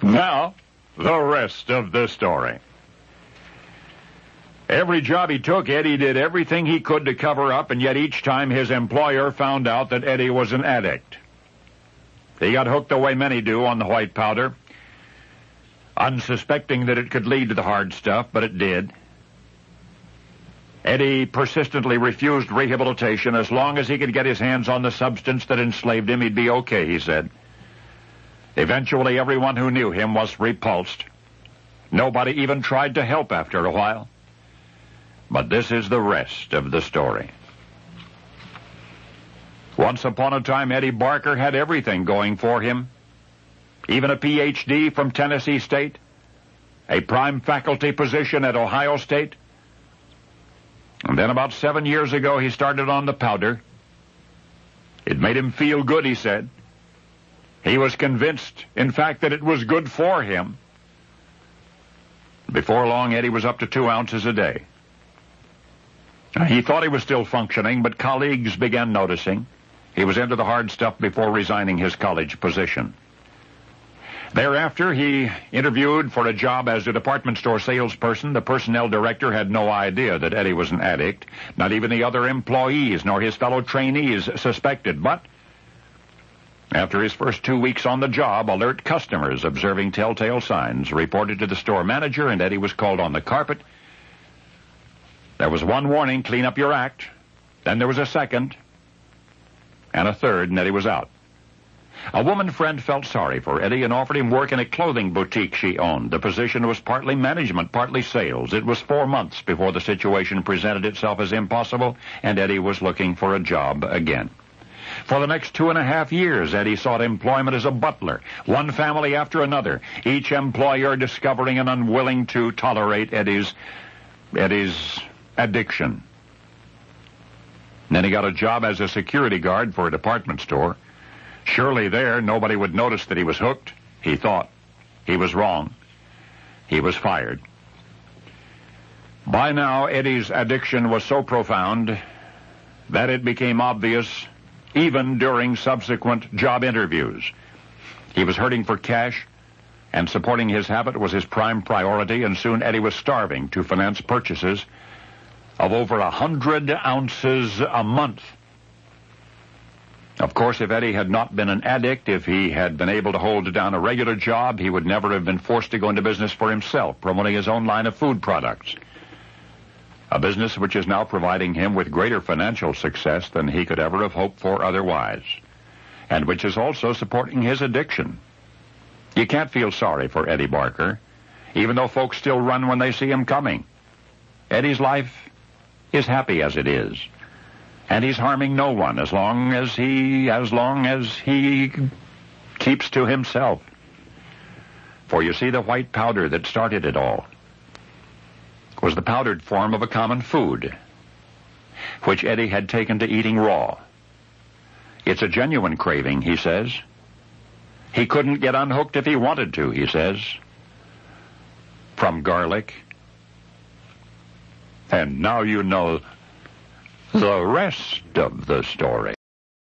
Now, the rest of the story. Every job he took, Eddie did everything he could to cover up, and yet each time his employer found out that Eddie was an addict. He got hooked the way many do on the white powder, unsuspecting that it could lead to the hard stuff, but it did. Eddie persistently refused rehabilitation. As long as he could get his hands on the substance that enslaved him, he'd be okay, he said. Eventually, everyone who knew him was repulsed. Nobody even tried to help after a while. But this is the rest of the story. Once upon a time, Eddie Barker had everything going for him. Even a Ph.D. from Tennessee State, a prime faculty position at Ohio State. And then about 7 years ago, he started on the powder. It made him feel good, he said. He was convinced, in fact, that it was good for him. Before long, Eddie was up to 2 ounces a day. He thought he was still functioning, but colleagues began noticing. He was into the hard stuff before resigning his college position. Thereafter, he interviewed for a job as a department store salesperson. The personnel director had no idea that Eddie was an addict. Not even the other employees nor his fellow trainees suspected. But after his first 2 weeks on the job, alert customers observing telltale signs reported to the store manager, and Eddie was called on the carpet. There was one warning, clean up your act. Then there was a second, and a third, and Eddie was out. A woman friend felt sorry for Eddie and offered him work in a clothing boutique she owned. The position was partly management, partly sales. It was 4 months before the situation presented itself as impossible, and Eddie was looking for a job again. For the next 2.5 years, Eddie sought employment as a butler, one family after another, each employer discovering and unwilling to tolerate Eddie's addiction. Then he got a job as a security guard for a department store. Surely there, nobody would notice that he was hooked, he thought. He was wrong. He was fired. By now, Eddie's addiction was so profound that it became obvious even during subsequent job interviews. He was hurting for cash, and supporting his habit was his prime priority, and soon Eddie was starving to finance purchases of over 100 ounces a month. Of course, if Eddie had not been an addict, if he had been able to hold down a regular job, he would never have been forced to go into business for himself, promoting his own line of food products. A business which is now providing him with greater financial success than he could ever have hoped for otherwise, and which is also supporting his addiction. You can't feel sorry for Eddie Barker, even though folks still run when they see him coming. Eddie's life is happy as it is, and he's harming no one as long as he keeps to himself. For you see, the white powder that started it all was the powdered form of a common food, which Eddie had taken to eating raw. It's a genuine craving, he says. He couldn't get unhooked if he wanted to, he says, from garlic. And now you know the rest of the story.